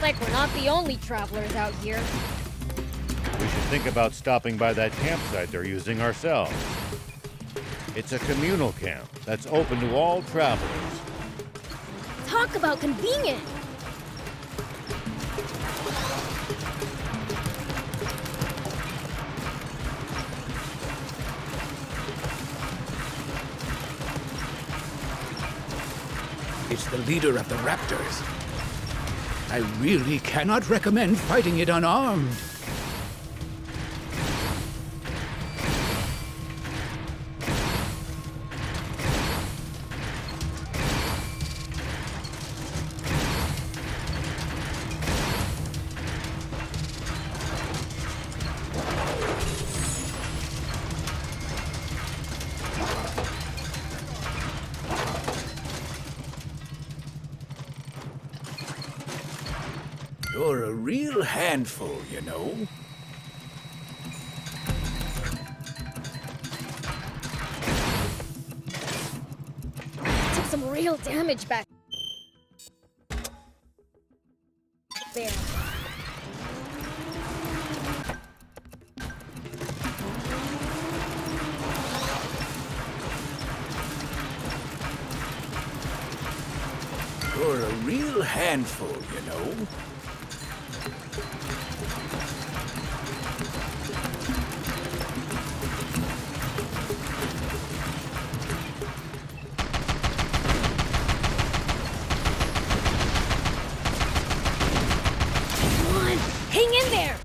like we're not the only travelers out here. We should think about stopping by that campsite they're using ourselves. It's a communal camp that's open to all travelers. Talk about convenient! It's the leader of the Raptors. I really cannot recommend fighting it unarmed. You're a real handful, you know. Took some real damage back there. You're a real handful, you know. Come on, hang in there!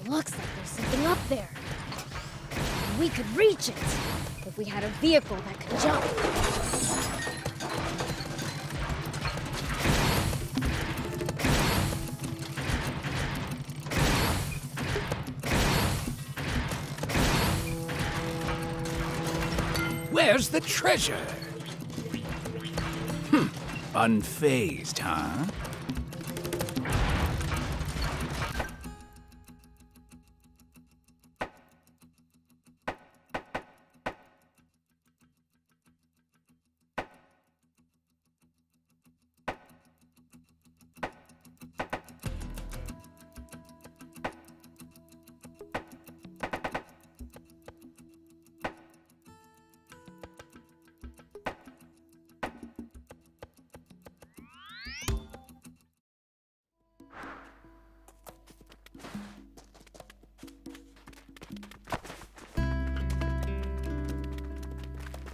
Looks like there's something up there. We could reach it if we had a vehicle that could jump. Where's the treasure? Unfazed, huh?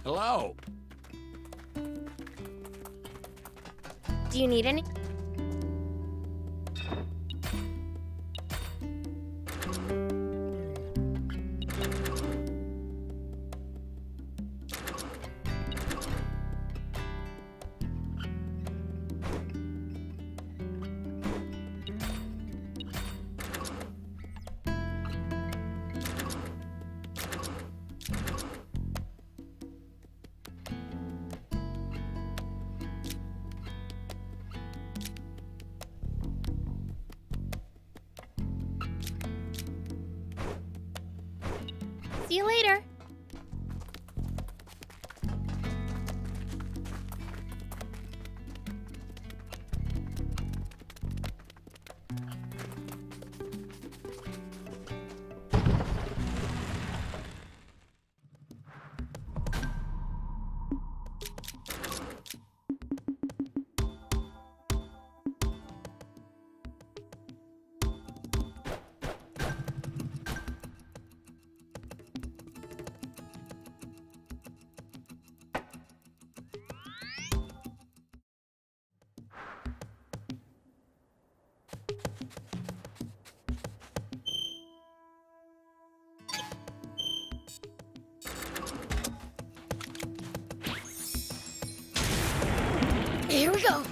Hello. Do you need any? See you later. Here we go.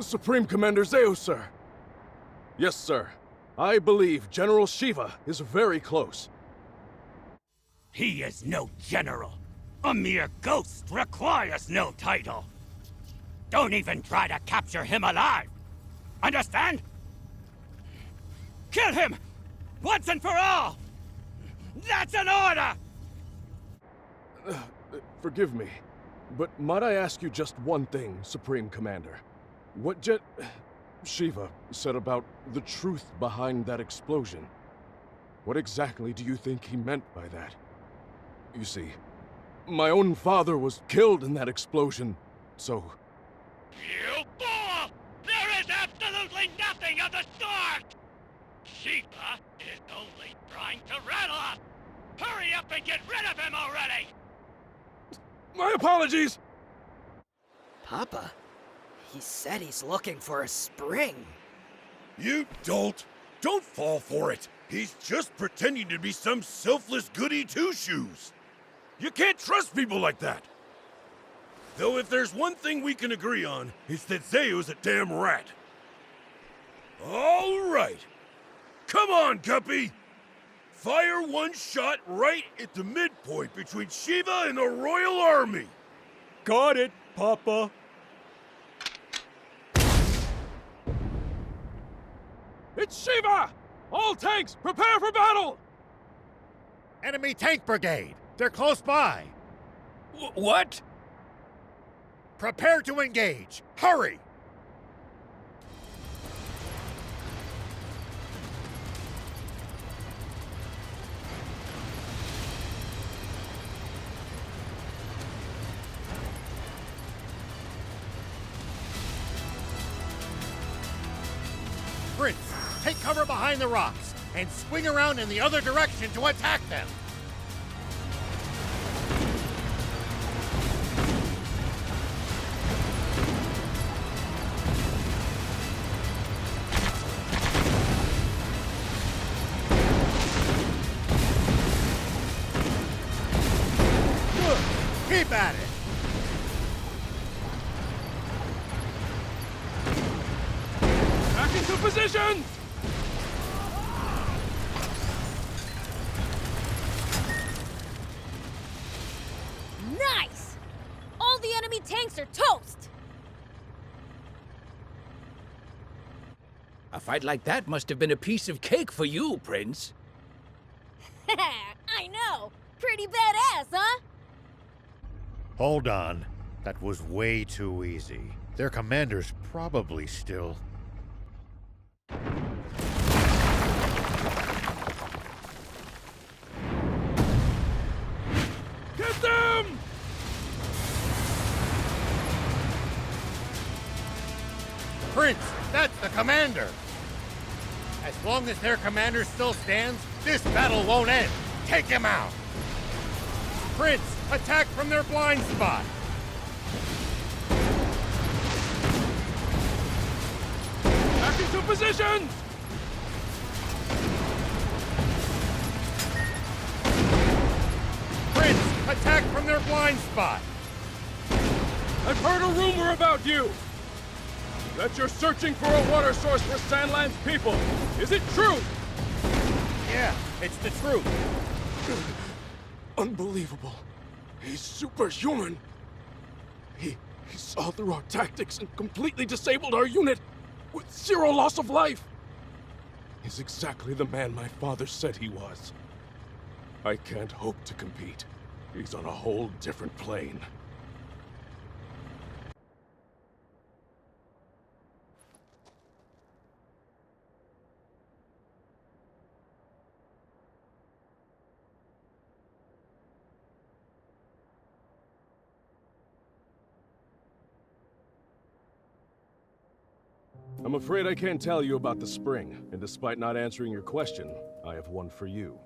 Supreme Commander Zeus, sir. Yes, sir. I believe General Shiva is very close. He is no general. A mere ghost requires no title. Don't even try to capture him alive. Understand? Kill him! Once and for all! That's an order! Forgive me, but might I ask you just one thing, Supreme Commander? What Shiva said about the truth behind that explosion. What exactly do you think he meant by that? You see, my own father was killed in that explosion, so... You fool! There is absolutely nothing of the sort! Shiva is only trying to rattle us! Hurry up and get rid of him already! My apologies! Papa, he said he's looking for a spring. You dolt! Don't fall for it! He's just pretending to be some selfless goody two-shoes! You can't trust people like that! Though if there's one thing we can agree on, it's that Zeus a damn rat. All right! Come on, Guppy! Fire one shot right at the midpoint between Shiva and the Royal Army! Got it, Papa. It's Shiva! All tanks, prepare for battle! Enemy tank brigade! They're close by! What? Prepare to engage! Hurry! Prince, take cover behind the rocks and swing around in the other direction to attack them. Good. Keep at it. Back into position! Nice! All the enemy tanks are toast! A fight like that must have been a piece of cake for you, Prince. I know! Pretty badass, huh? Hold on. That was way too easy. Their commander's probably still... Get them! Prince, that's the commander! As long as their commander still stands, this battle won't end! Take him out! Prince, attack from their blind spot! Back into position! Prince, attack from their blind spot! I've heard a rumor about you! That you're searching for a water source for Sandland's people. Is it true? Yeah, it's the truth. Unbelievable. He's superhuman. He saw through our tactics and completely disabled our unit with zero loss of life. He's exactly the man my father said he was. I can't hope to compete. He's on a whole different plane. I'm afraid I can't tell you about the spring, and despite not answering your question, I have one for you.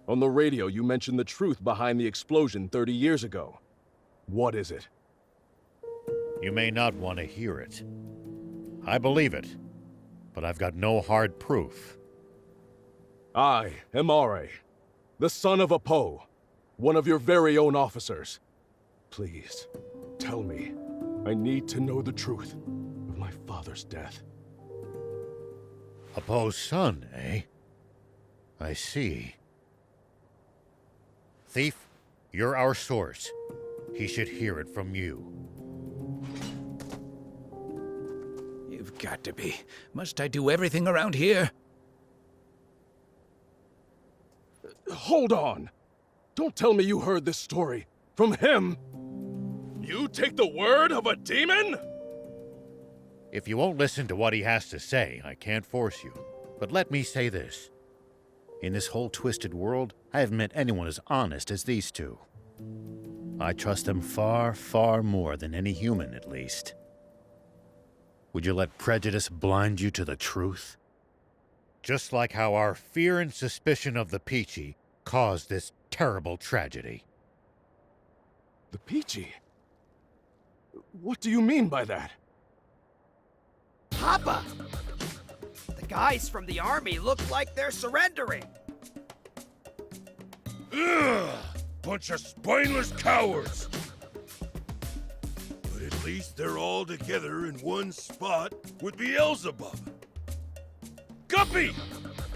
On the radio, you mentioned the truth behind the explosion 30 years ago. What is it? You may not want to hear it. I believe it. but I've got no hard proof. I am Are, the son of Apo, one of your very own officers. Please, tell me. I need to know the truth of my father's death. Apo's son, eh? I see. Thief, you're our source. He should hear it from you. You've got to be. Must I do everything around here? Hold on! Don't tell me you heard this story from him! You take the word of a demon?! If you won't listen to what he has to say, I can't force you. But let me say this. In this whole twisted world, I haven't met anyone as honest as these two. I trust them far, far more than any human, at least. Would you let prejudice blind you to the truth? Just like how our fear and suspicion of the Peachy caused this terrible tragedy. The Peachy? What do you mean by that? Papa! The guys from the army look like they're surrendering. Ugh! Bunch of spineless cowards! But at least they're all together in one spot with Beelzebub. Guppy!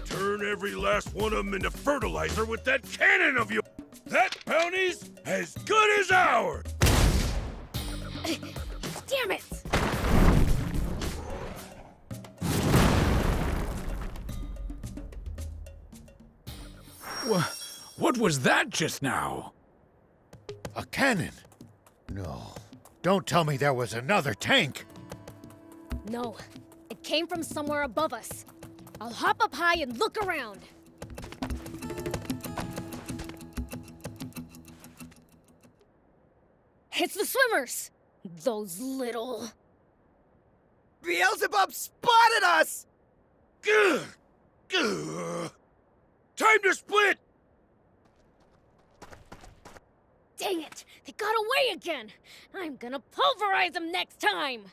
Turn every last one of them into fertilizer with that cannon of yours! That bounty's as good as ours! Damn it! What was that just now? A cannon? No. Don't tell me there was another tank! No, it came from somewhere above us. I'll hop up high and look around. It's the swimmers! Those little... Beelzebub spotted us! Gah! Gah! Time to split! Dang it! They got away again! I'm gonna pulverize them next time!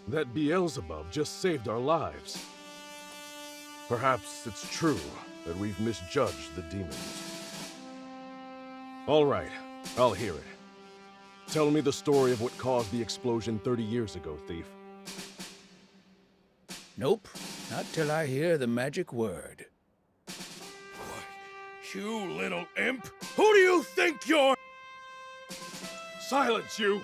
That Beelzebub just saved our lives. Perhaps it's true that we've misjudged the demons. All right, I'll hear it. Tell me the story of what caused the explosion 30 years ago, Thief. Nope, not till I hear the magic word. You little imp! Who do you think you're? Silence, you!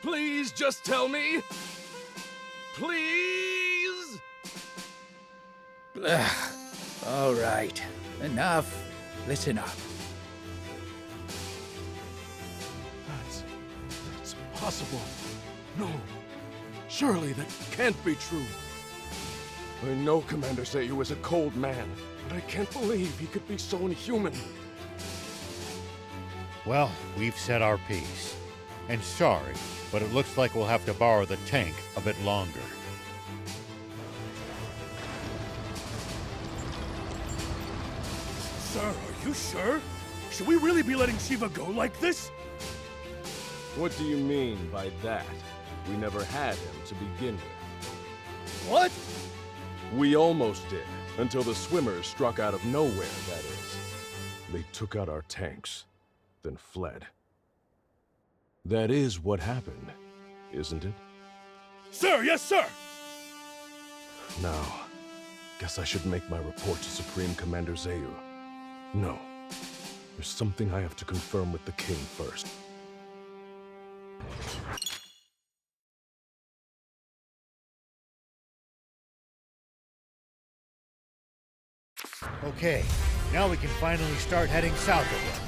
Please just tell me! Please! All right, enough. Listen up. That's possible. No, surely that can't be true. I know Commander Zayu is a cold man, but I can't believe he could be so inhuman. Well, we've said our piece. And sorry, but it looks like we'll have to borrow the tank a bit longer. Sir, are you sure? Should we really be letting Shiva go like this? What do you mean by that? We never had him to begin with. What? We almost did, until the swimmers struck out of nowhere, that is. They took out our tanks, then fled. That is what happened, isn't it? Sir, yes, sir! Now, guess I should make my report to Supreme Commander Zayu. No, there's something I have to confirm with the king first. Okay, now we can finally start heading south again.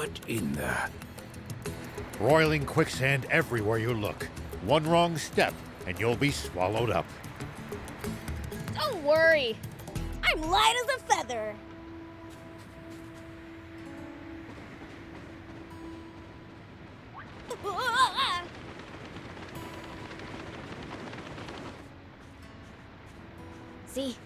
What in the... Broiling quicksand everywhere you look. One wrong step, and you'll be swallowed up. Don't worry. I'm light as a feather. See?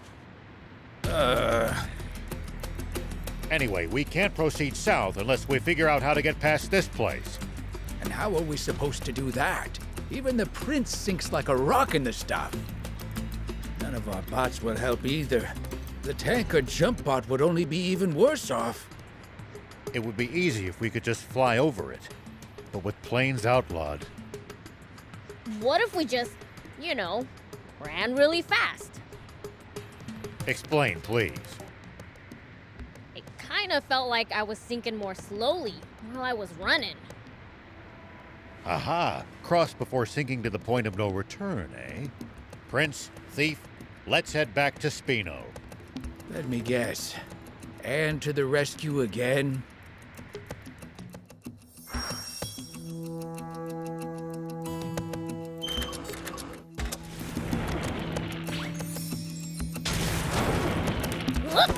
Anyway, we can't proceed south unless we figure out how to get past this place. And how are we supposed to do that? Even the prince sinks like a rock in the stuff. None of our bots will help either. The tank or jump bot would only be even worse off. It would be easy if we could just fly over it. But with planes outlawed, What if we just, you know, ran really fast? explain, please. It kind of felt like I was sinking more slowly while I was running. Aha! Cross before sinking to the point of no return, eh? Prince, thief, let's head back to Spino. Let me guess. And to the rescue again? Whoop!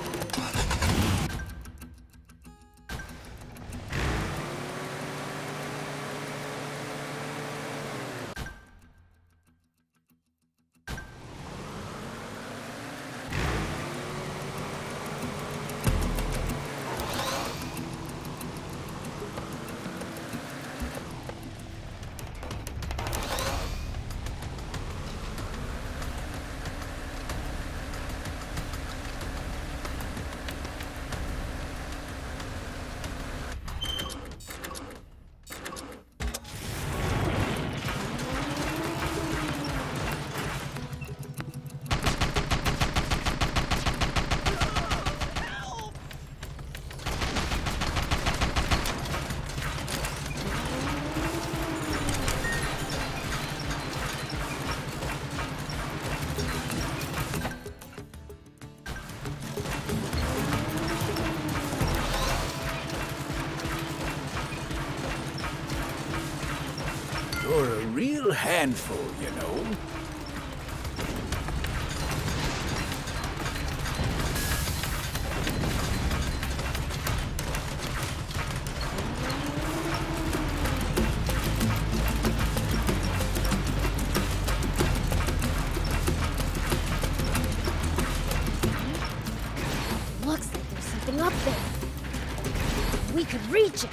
You're a real handful, you know. Looks like there's something up there. We could reach it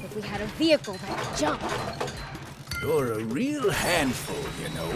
if we had a vehicle that could jump. You're a real handful, you know.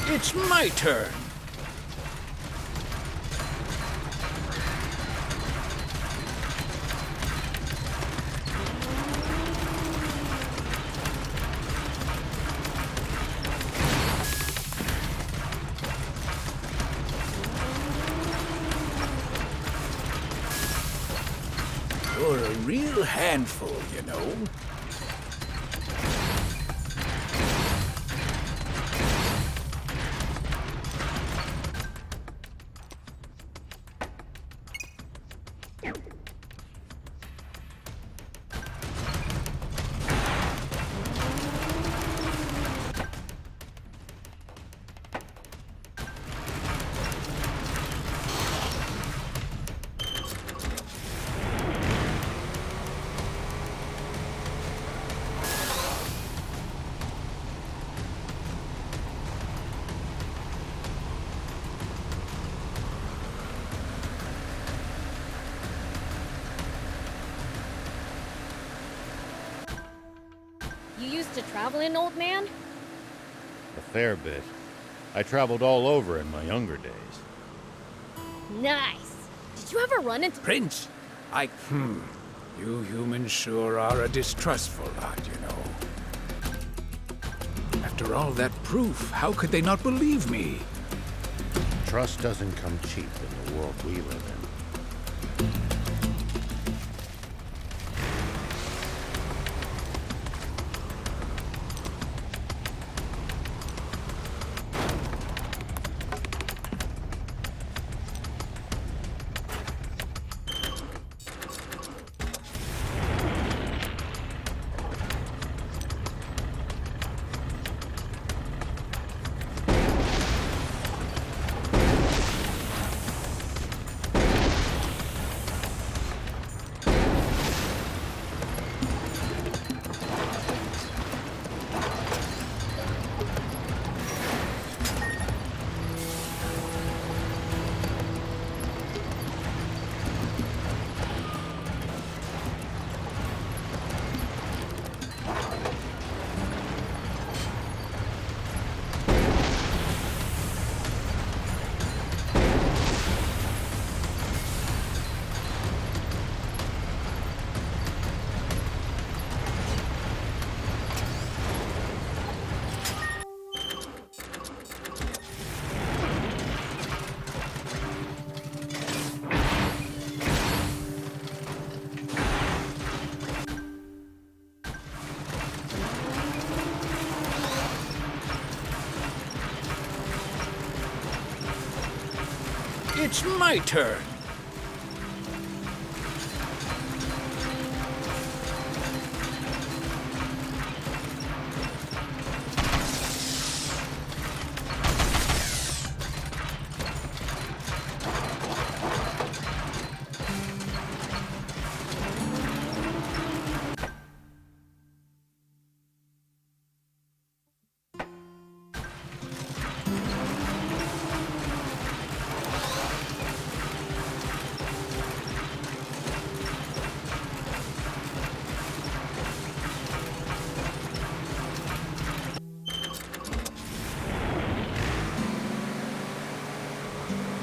It's my turn. You're a real handful, you know. You used to travel in, old man? A fair bit. I traveled all over in my younger days. Nice. Did you ever run into... Prince, You humans sure are a distrustful lot, you know. After all that proof, how could they not believe me? Trust doesn't come cheap in the world we live in. It's my turn.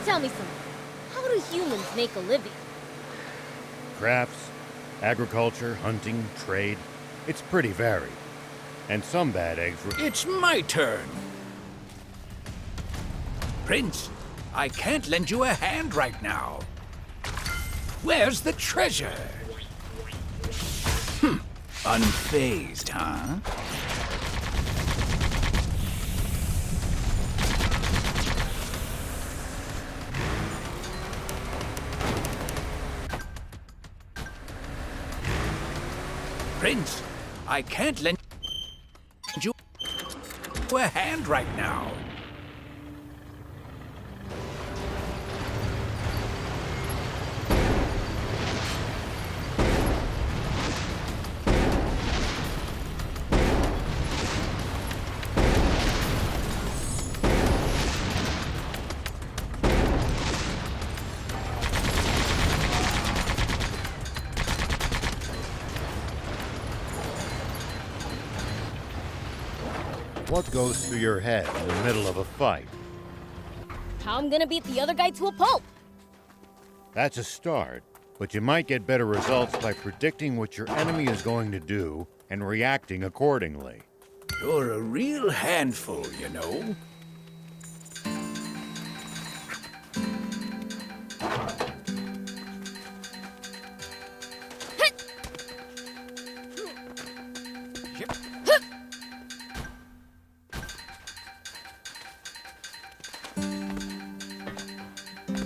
Tell me something. How do humans make a living? Crafts, agriculture, hunting, trade. It's pretty varied. And some bad eggs It's my turn. Prince, I can't lend you a hand right now. Where's the treasure? Unfazed, huh? Prince, I can't lend you a hand right now. What goes through your head in the middle of a fight? How I'm gonna beat the other guy to a pulp? That's a start, but you might get better results by predicting what your enemy is going to do and reacting accordingly. You're a real handful, you know.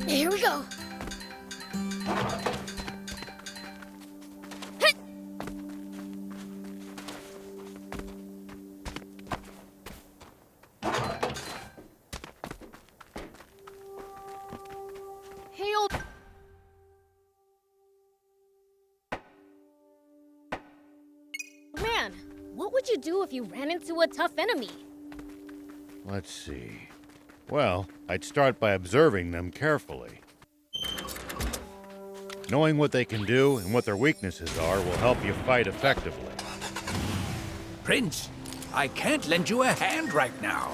Here we go. Hey, old man, what would you do if you ran into a tough enemy? Let's see. Well, I'd start by observing them carefully. Knowing what they can do and what their weaknesses are will help you fight effectively. Prince, I can't lend you a hand right now.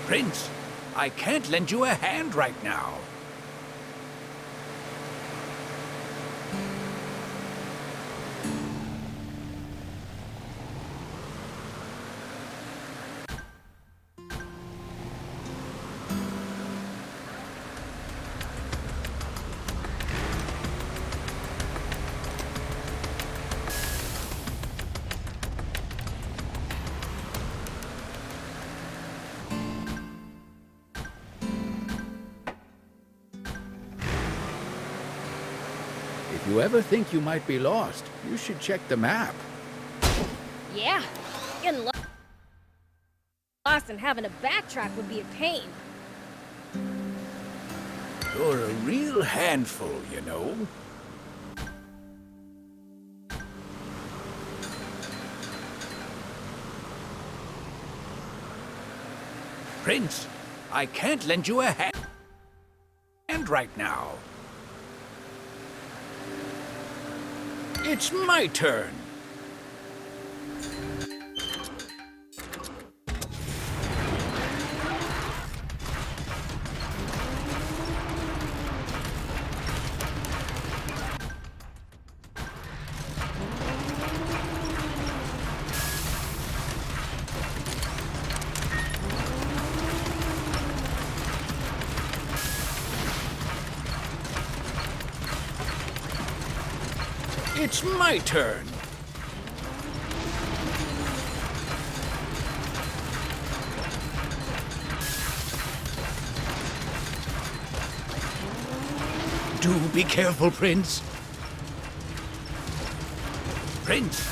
Prince, I can't lend you a hand right now. you ever think you might be lost, you should check the map. Yeah, getting lost and having to backtrack would be a pain. You're a real handful, you know. Prince, I can't lend you a hand right now. It's my turn. It's my turn. Do be careful, Prince. Prince,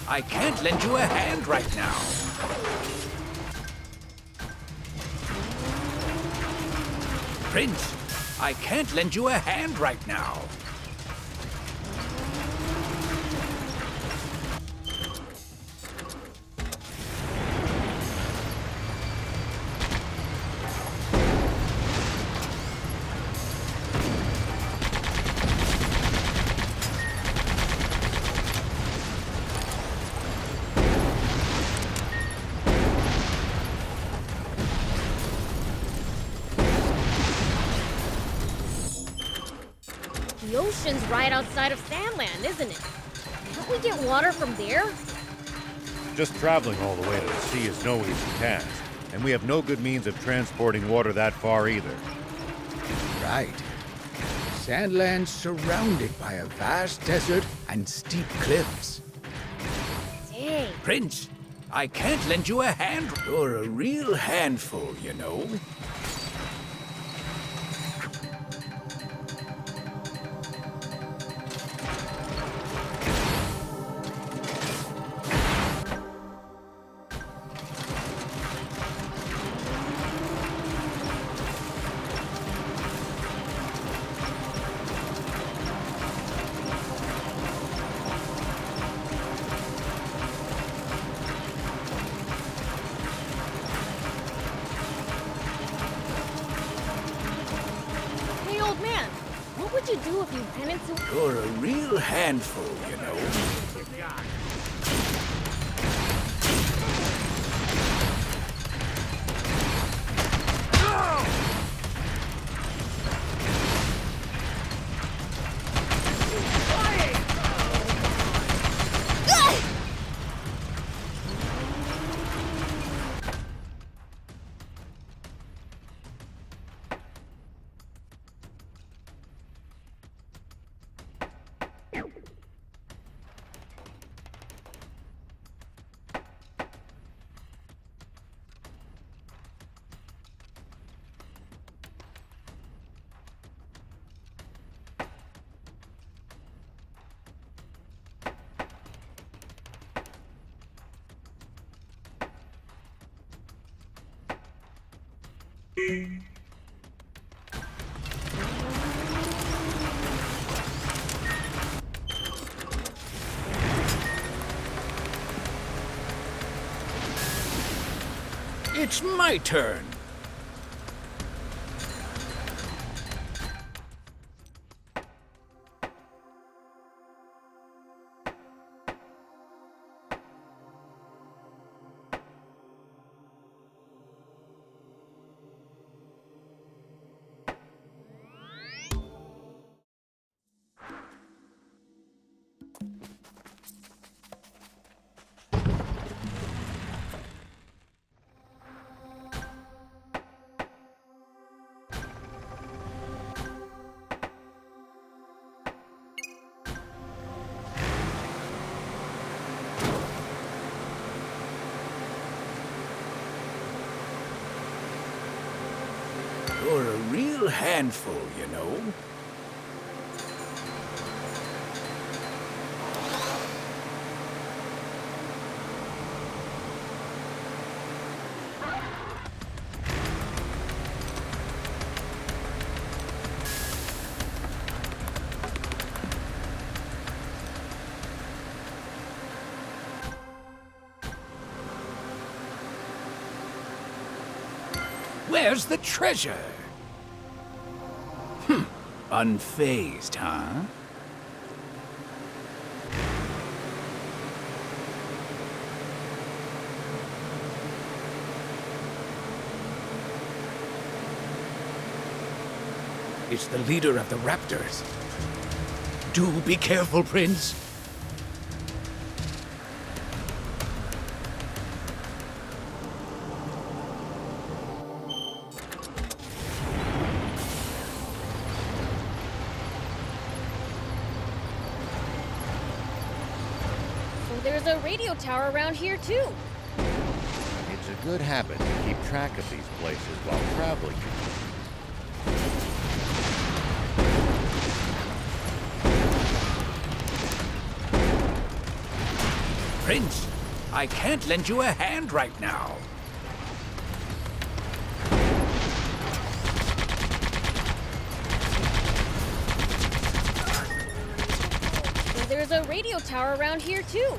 I can't lend you a hand right now. Prince, I can't lend you a hand right now. The ocean's right outside of Sandland, isn't it? Can't we get water from there? Just traveling all the way to the sea is no easy task, and we have no good means of transporting water that far either. Right. Sandland's surrounded by a vast desert and steep cliffs. Dang. Prince, I can't lend you a hand. You're a real handful, you know. Hey, old man, what would you do if you ran into... You're a real handful, you know. It's my turn. You're a real handful, you know. Where's the treasure? Unfazed, huh? It's the leader of the Raptors. Do be careful, Prince. So there's a radio tower around here too. It's a good habit to keep track of these places while traveling. Prince, I can't lend you a hand right now. So there's a radio tower around here too.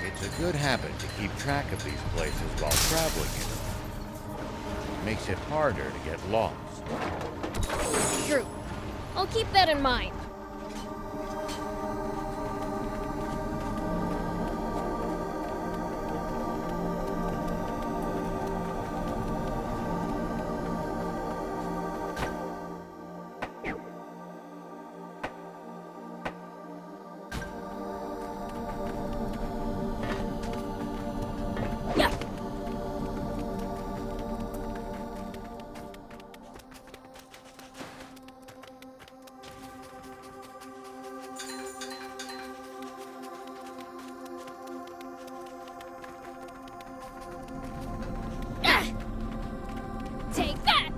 It's a good habit to keep track of these places while traveling. Makes it harder to get lost. True. I'll keep that in mind. Yeah. Ah! Take that!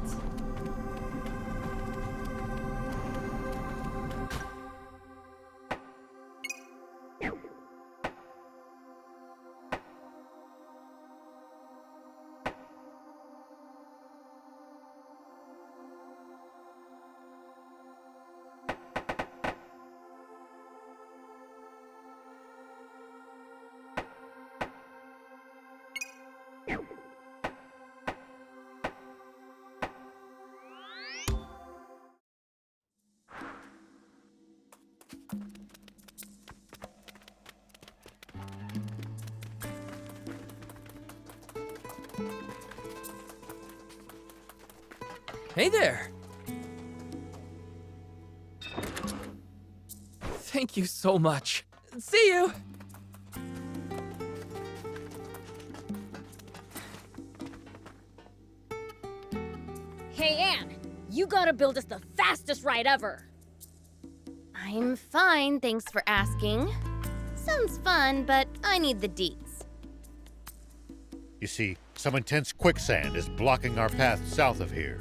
Hey there! Thank you so much. See you! Hey, Anne, you gotta build us the fastest ride ever. I'm fine, thanks for asking. Sounds fun, but I need the deets. You see, some intense quicksand is blocking our path south of here.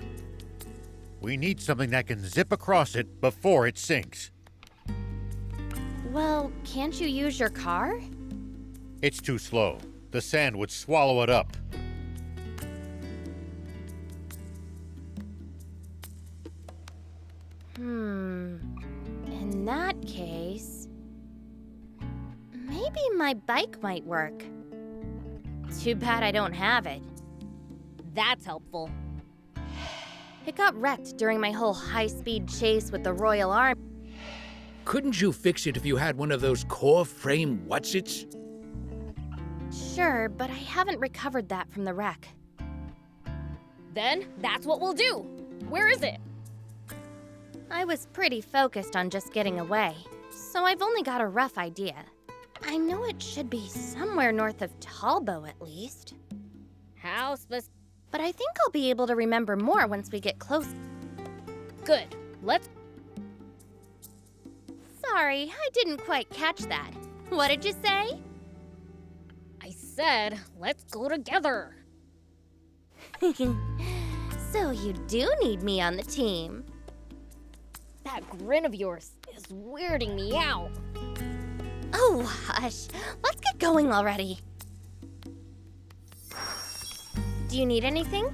We need something that can zip across it before it sinks. Well, can't you use your car? It's too slow. The sand would swallow it up. In that case, maybe my bike might work. Too bad I don't have it. That's helpful. It got wrecked during my whole high-speed chase with the Royal Army. Couldn't you fix it if you had one of those core frame whatsits? Sure, but I haven't recovered that from the wreck. Then that's what we'll do. Where is it? I was pretty focused on just getting away, so I've only got a rough idea. I know it should be somewhere north of Talbot at least. How specific? But I think I'll be able to remember more once we get close. Good. Let's. Sorry, I didn't quite catch that. What did you say? I said, let's go together. So you do need me on the team. That grin of yours is weirding me out. Oh, hush. Let's get going already. Do you need anything?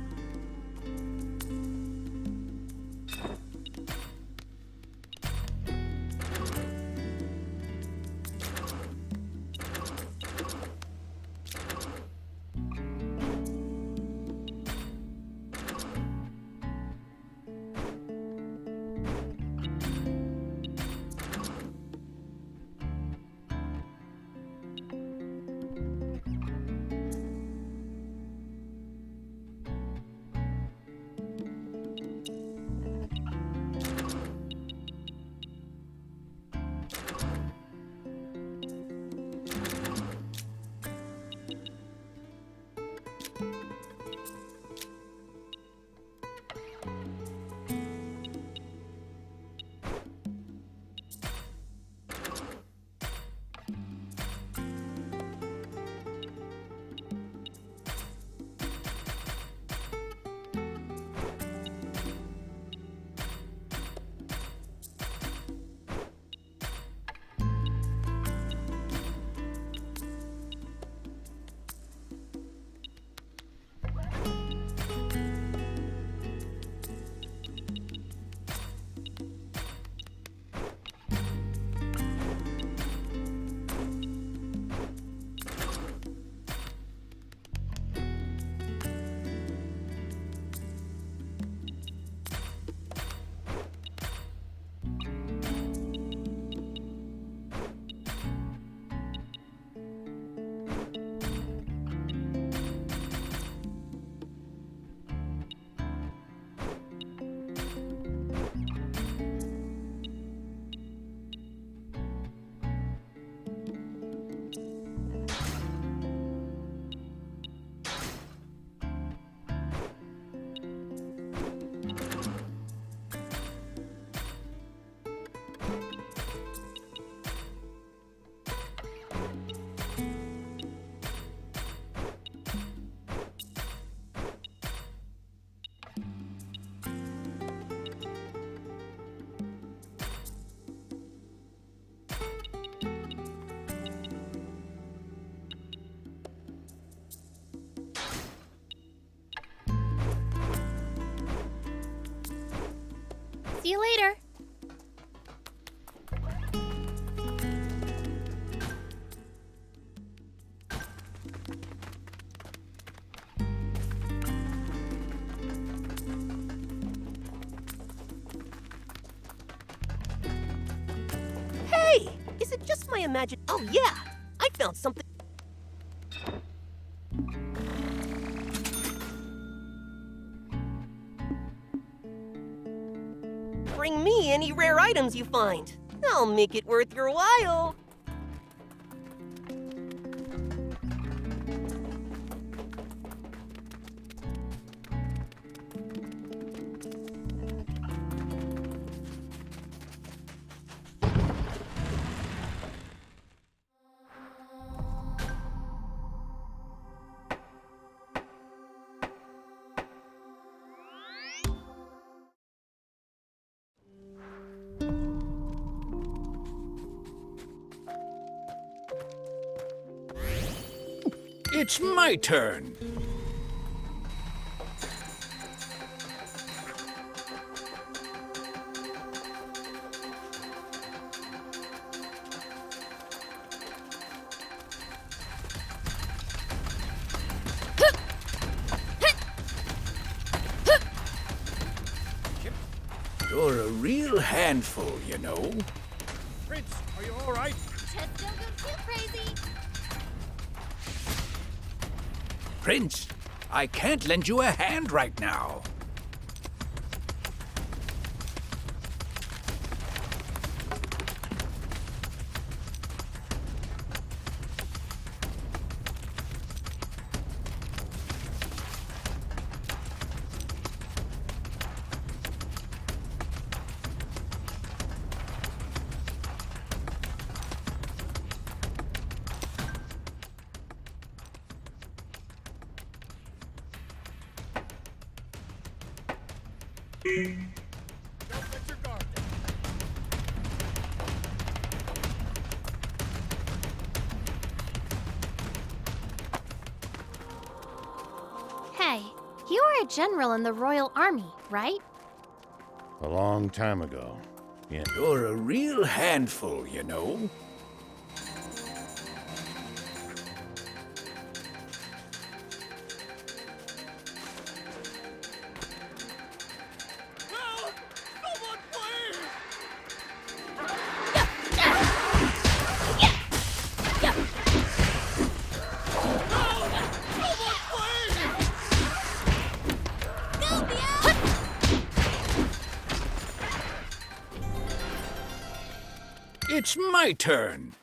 See you later. Hey! Is it just my imagine? Oh, yeah! I found something. Bring me any rare items you find. I'll make it worth your while. It's my turn. You're a real handful, you know. Prince, are you all right? Just don't go too crazy. Prince, I can't lend you a hand right now. Don't let your guard down. Hey, you were a general in the Royal Army, right? A long time ago. Yeah. You're a real handful, you know. It's my turn.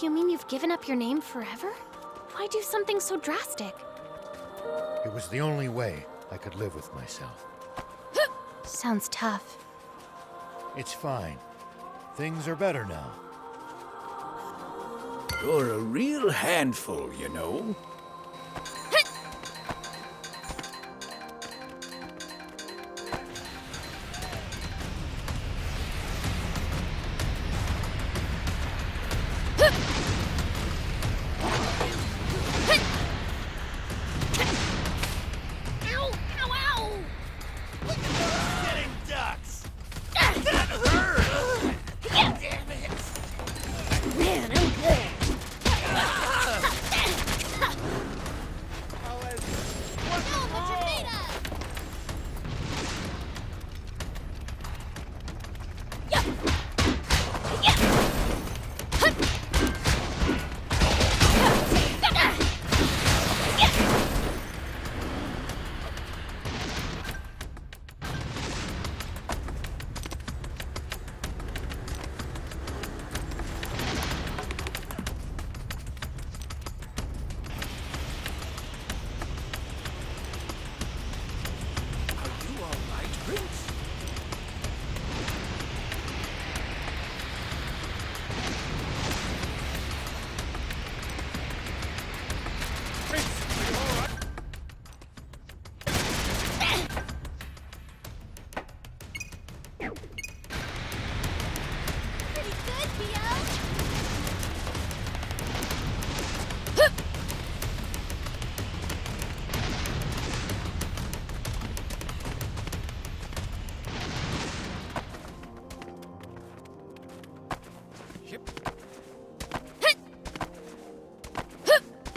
You mean you've given up your name forever? Why do something so drastic? It was the only way I could live with myself. Sounds tough. It's fine. Things are better now. You're a real handful, you know. Ow! Ow! Ow! Getting ducks! Man, I'm good.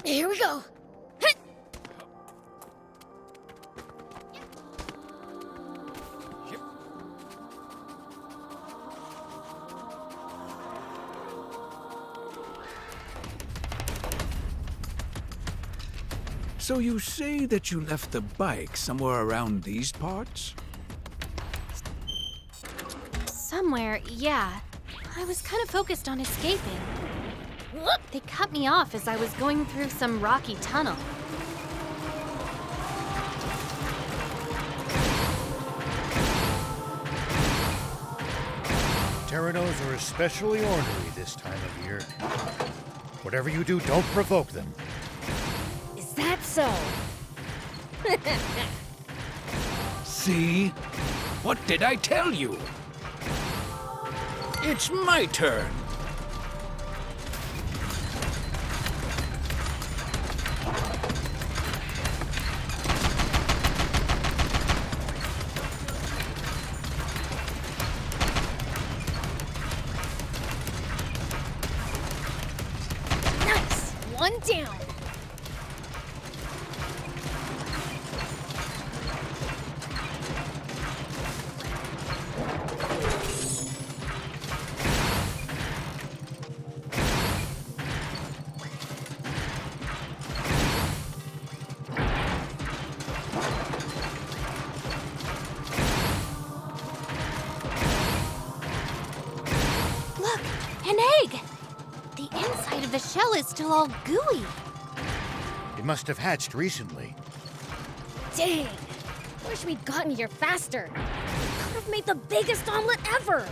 Here we go. So you say that you left the bike somewhere around these parts? Somewhere, yeah. I was kind of focused on escaping. They cut me off as I was going through some rocky tunnel. Terranos are especially ornery this time of year. Whatever you do, don't provoke them. Is that so? See? What did I tell you? It's my turn. Nice! One down. Look, an egg! The inside of the shell is still all gooey. It must have hatched recently. Dang! Wish we'd gotten here faster. We could have made the biggest omelet ever.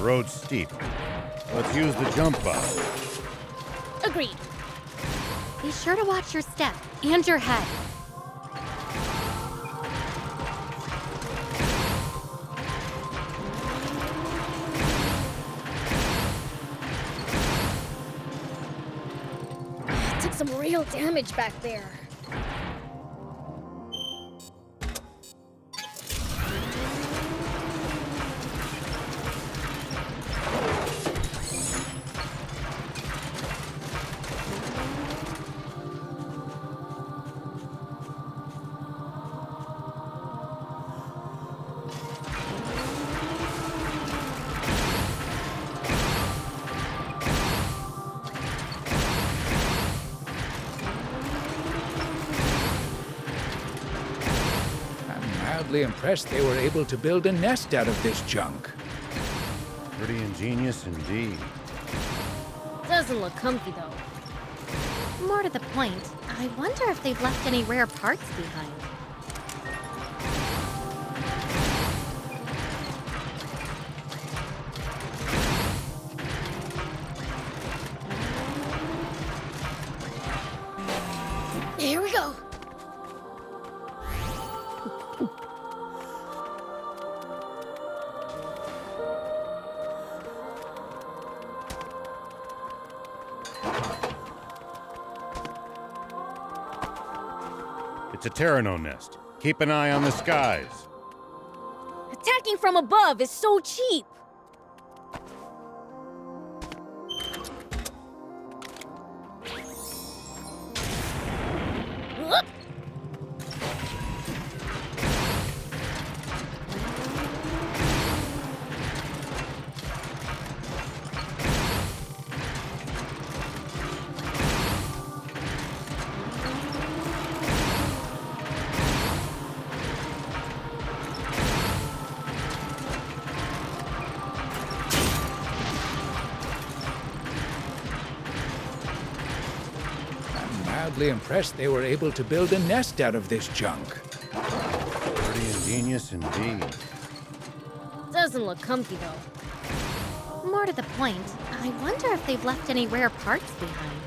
The road's steep. Let's use the jump bot. Agreed. Be sure to watch your step and your head. Took some real damage back there. Mildly impressed they were able to build a nest out of this junk. Pretty ingenious indeed. Doesn't look comfy though. More to the point, I wonder if they've left any rare parts behind. Here we go. It's a Terrano nest. Keep an eye on the skies. Attacking from above is so cheap. Whoop. Mildly impressed they were able to build a nest out of this junk. Pretty ingenious indeed. Doesn't look comfy though. More to the point, I wonder if they've left any rare parts behind.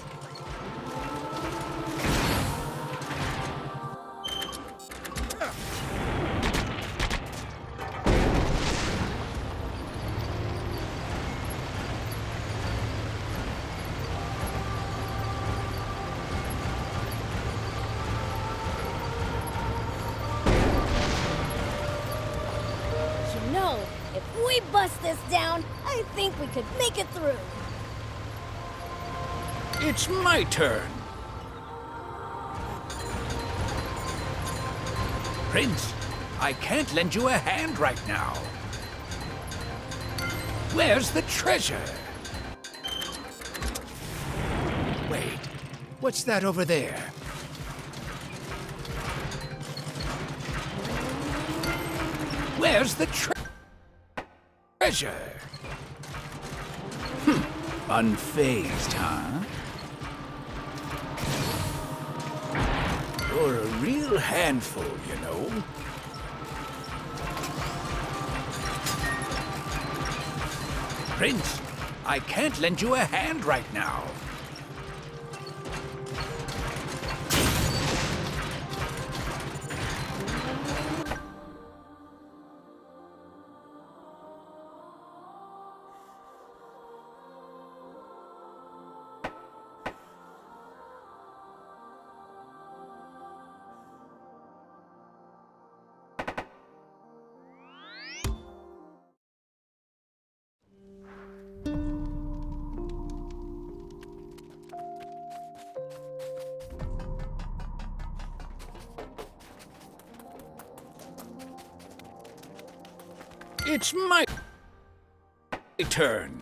we bust this down, I think we could make it through. It's my turn. Prince, I can't lend you a hand right now. Where's the treasure? Wait, what's that over there? Where's the treasure? Unfazed, huh? You're a real handful, you know. Prince, I can't lend you a hand right now. It's my turn.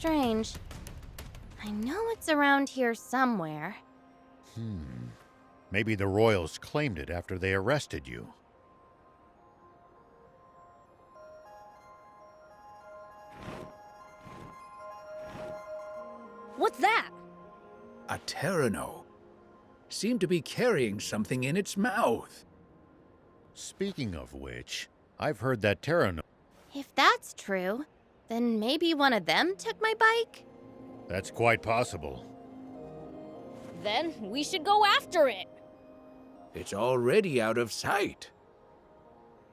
Strange. I know it's around here somewhere. Maybe the Royals claimed it after they arrested you. What's that? A Terrano. Seemed to be carrying something in its mouth. Speaking of which, I've heard that Terrano... If that's true, then maybe one of them took my bike? That's quite possible. Then we should go after it. It's already out of sight.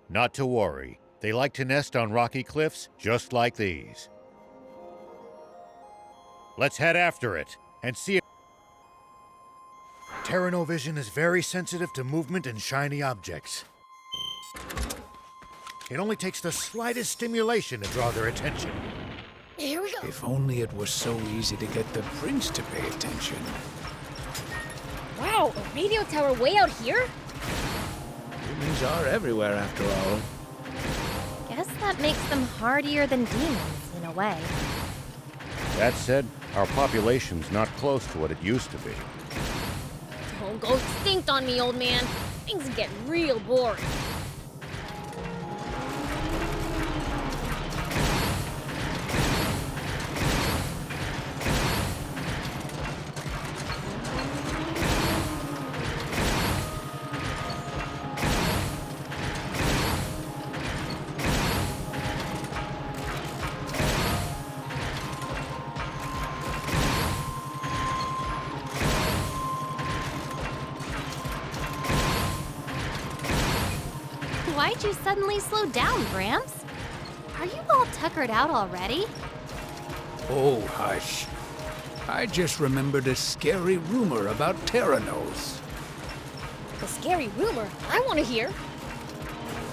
Not to worry. They like to nest on rocky cliffs just like these. Let's head after it and see if... Terranovision is very sensitive to movement and shiny objects. It only takes the slightest stimulation to draw their attention. Here we go. If only it was so easy to get the prince to pay attention. Wow, a radio tower way out here? Humans are everywhere after all. Guess that makes them hardier than demons, in a way. That said, our population's not close to what it used to be. Don't go extinct on me, old man. Things get real boring. Why'd you suddenly slow down, Gramps? Are you all tuckered out already? Oh, hush. I just remembered a scary rumor about Terranos. The scary rumor I want to hear.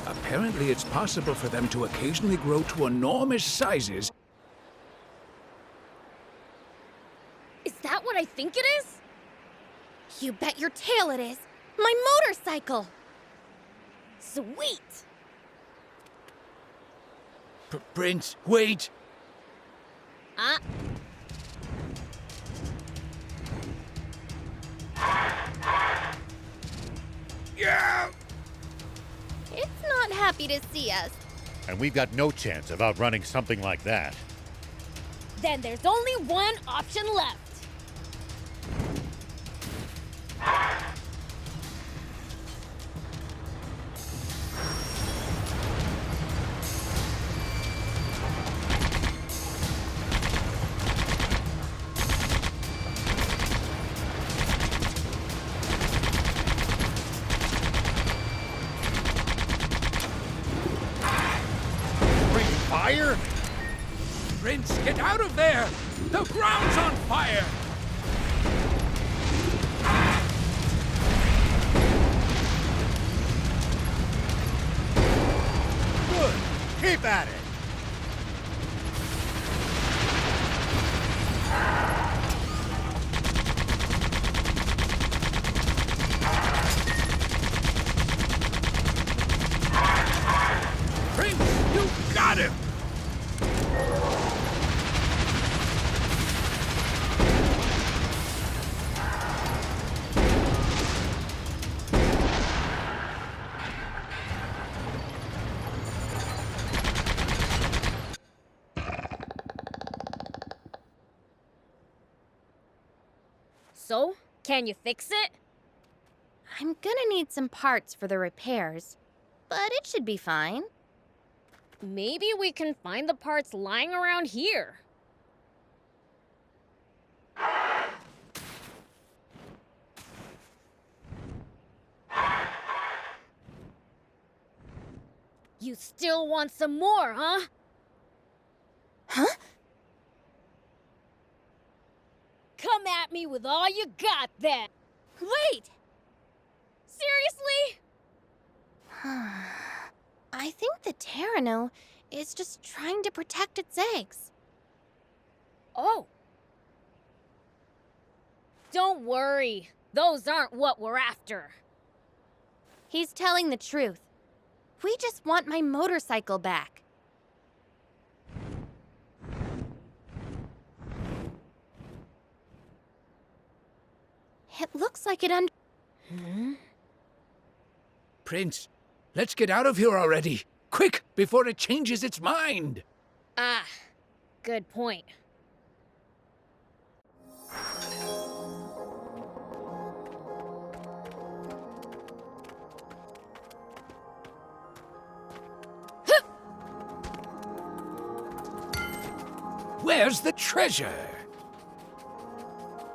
Apparently it's possible for them to occasionally grow to enormous sizes. Is that what I think it is? You bet your tail it is! My motorcycle! Sweet! Prince, wait! Yeah! It's not happy to see us. And we've got no chance of outrunning something like that. Then there's only one option left. Breathing fire? Prince, get out of there! The ground's on fire! Good. Keep at it. Prince, you got him! So, can you fix it? I'm gonna need some parts for the repairs, but it should be fine. Maybe we can find the parts lying around here. You still want some more, huh? Huh? Come at me with all you got, then. Wait! Seriously? I think the Terrano is just trying to protect its eggs. Oh. Don't worry. Those aren't what we're after. He's telling the truth. We just want my motorcycle back. It looks like it Prince, let's get out of here already! Quick, before it changes its mind! Ah, good point. Where's the treasure?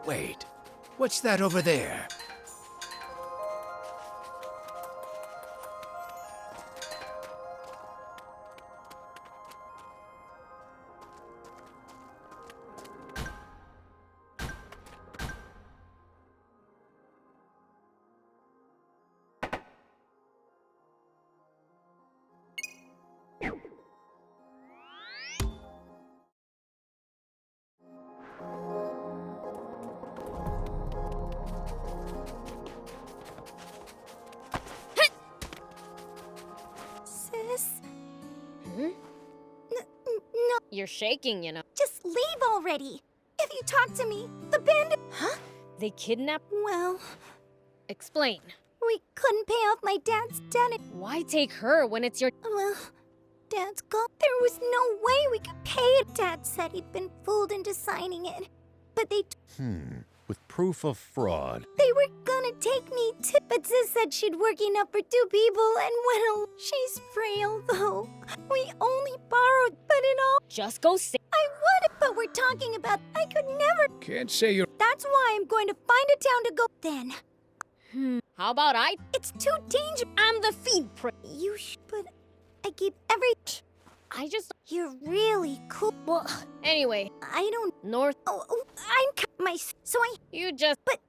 Wait, what's that over there? Sis? Hmm? No, You're shaking, you know. just leave already. If you talk to me, the bandit. Huh? They kidnapped... Well, Explain. we couldn't pay off my dad's debt. Why take her when it's your... Well, Dad's gone. There was no way we could pay it. Dad said he'd been fooled into signing it. But they With proof of fraud. were gonna take me to. But Sis said she'd work enough for 2 people and went alone. She's frail, though. We only borrowed, but it all. Just go say... I would, but we're talking about. I could never. Can't say you're... That's why I'm going to find a town to go. Then. How about I... It's too dangerous. I'm the feed prince. But I keep every. I just... You're really cool. Well, anyway, I don't. North... Oh, I'm my. So I. You just... But